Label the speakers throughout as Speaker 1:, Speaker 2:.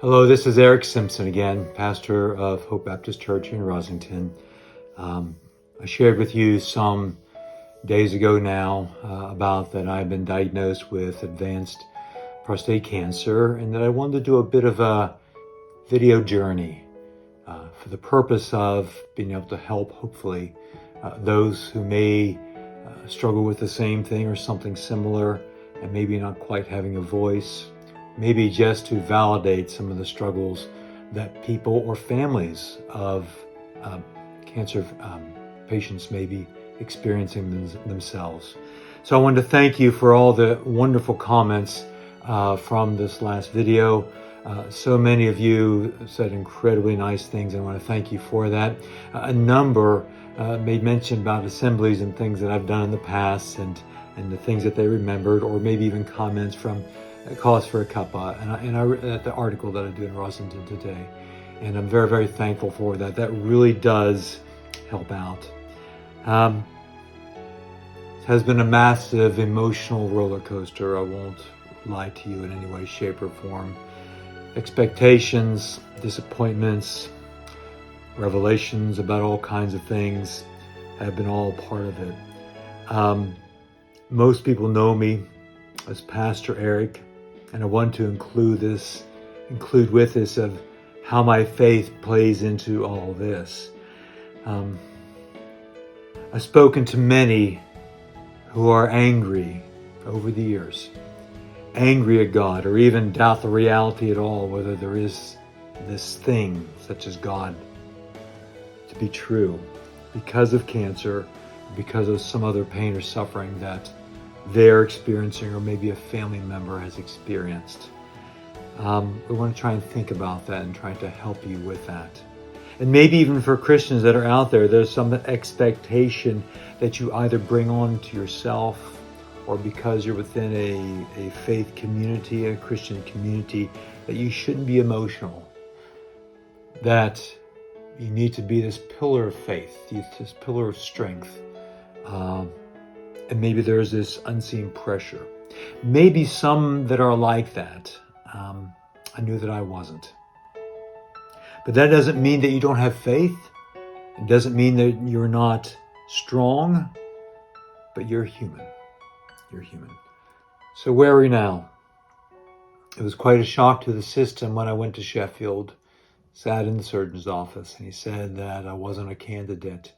Speaker 1: Hello, this is Eric Simpson again, pastor of Hope Baptist Church in Rosington. I shared with you some days ago now about that I've been diagnosed with advanced prostate cancer and that I wanted to do a bit of a video journey for the purpose of being able to help, hopefully, those who may struggle with the same thing or something similar and maybe not quite having a voice. Maybe just to validate some of the struggles that people or families of cancer patients may be experiencing themselves. So I wanted to thank you for all the wonderful comments from this last video. So many of you said incredibly nice things, and I want to thank you for that. A number made mention about assemblies and things that I've done in the past and the things that they remembered, or maybe even comments from Cause for a Cuppa, and I read the article that I do in Rosington today, and I'm very, very thankful for that. That really does help out. It has been a massive emotional roller coaster. I won't lie to you in any way, shape, or form. Expectations, disappointments, revelations about all kinds of things have been all part of it. Most people know me as Pastor Eric, and I want to include with this of how my faith plays into all this. I've spoken to many who are angry over the years, angry at God, or even doubt the reality at all, whether there is this thing such as God to be true because of cancer, because of some other pain or suffering that they're experiencing, or maybe a family member has experienced. We want to try and think about that and try to help you with that. And maybe even for Christians that are out there, there's some expectation that you either bring on to yourself, or because you're within a faith community, a Christian community, that you shouldn't be emotional, that you need to be this pillar of faith, this pillar of strength. And maybe there's this unseen pressure. Maybe some that are like that. I knew that I wasn't. But that doesn't mean that you don't have faith. It doesn't mean that you're not strong, but you're human. You're human. So where are we now? It was quite a shock to the system when I went to Sheffield, sat in the surgeon's office, and he said that I wasn't a candidate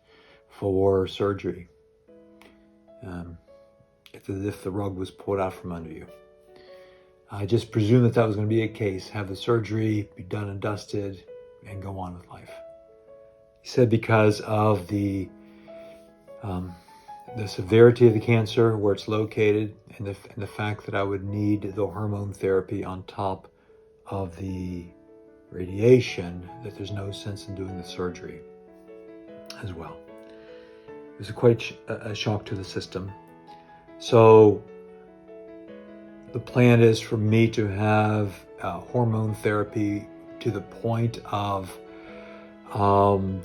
Speaker 1: for surgery. It's as if the rug was pulled out from under you. I just presumed that was going to be a case, have the surgery, be done and dusted, and go on with life. He said because of the severity of the cancer, where it's located, and the fact that I would need the hormone therapy on top of the radiation, that there's no sense in doing the surgery as well. It was quite a shock to the system. So the plan is for me to have hormone therapy to the point of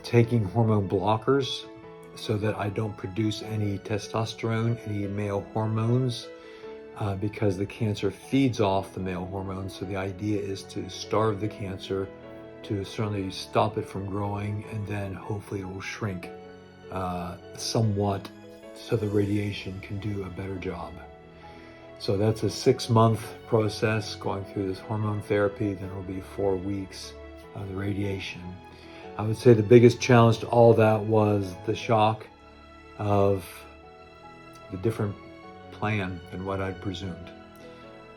Speaker 1: taking hormone blockers so that I don't produce any testosterone, any male hormones, because the cancer feeds off the male hormones. So the idea is to starve the cancer, to certainly stop it from growing, and then hopefully it will shrink somewhat so the radiation can do a better job. So that's a 6-month process going through this hormone therapy. Then it'll be 4 weeks of the radiation. I would say the biggest challenge to all that was the shock of the different plan than what I'd presumed.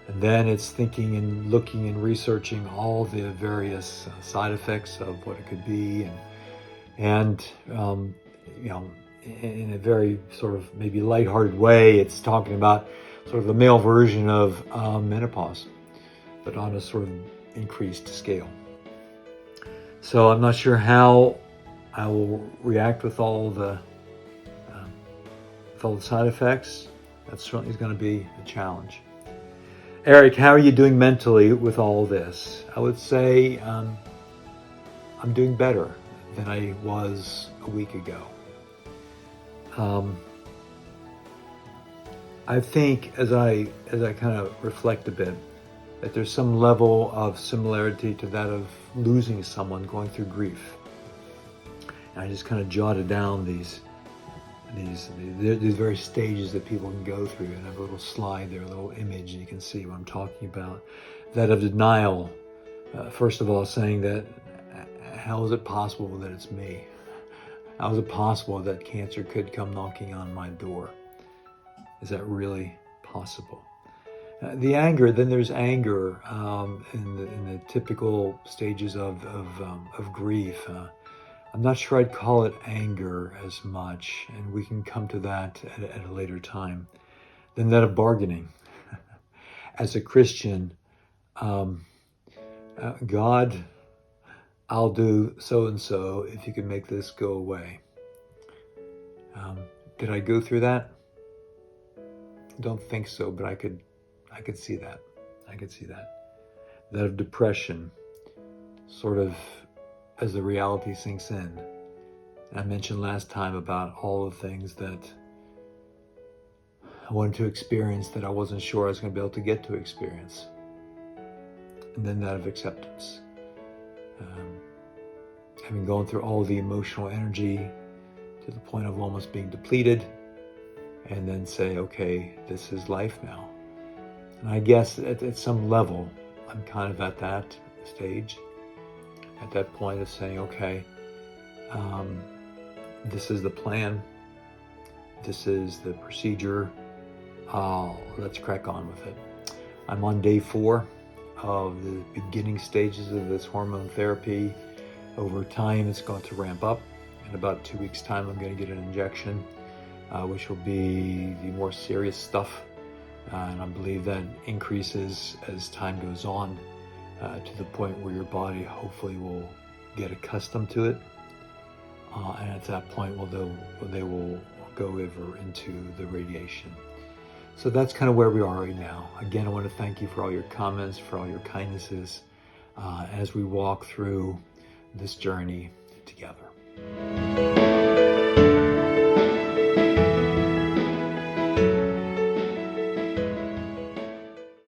Speaker 1: And then it's thinking and looking and researching all the various side effects of what it could be, and in a very sort of maybe lighthearted way, it's talking about sort of the male version of menopause, but on a sort of increased scale. So I'm not sure how I will react with all the side effects. That certainly is going to be a challenge. Eric, how are you doing mentally with all this? I would say I'm doing better than I was a week ago. I think as I kind of reflect a bit, that there's some level of similarity to that of losing someone, going through grief. And I just kind of jotted down these various stages that people can go through, and I have a little slide there, a little image, and you can see what I'm talking about. That of denial, first of all, saying that, how is it possible that it's me? How is it possible that cancer could come knocking on my door? Is that really possible? The anger, then there's anger in the typical stages of grief. I'm not sure I'd call it anger as much, and we can come to that at a later time. Then that of bargaining. As a Christian, God, I'll do so-and-so if you can make this go away. Did I go through that? Don't think so, but I could see that. I could see that. That of depression, sort of as the reality sinks in. I mentioned last time about all the things that I wanted to experience that I wasn't sure I was going to be able to get to experience. And then that of acceptance. Having gone through all the emotional energy to the point of almost being depleted, and then say, okay, this is life now. And I guess at some level, I'm kind of at that stage, at that point of saying, okay, this is the plan, this is the procedure, let's crack on with it. I'm on day 4 of the beginning stages of this hormone therapy. Over time, it's going to ramp up. In about 2 weeks' time, I'm going to get an injection, which will be the more serious stuff. And I believe that increases as time goes on to the point where your body hopefully will get accustomed to it. And at that point, they will go over into the radiation. So that's kind of where we are right now. Again, I want to thank you for all your comments, for all your kindnesses, as we walk through this journey together.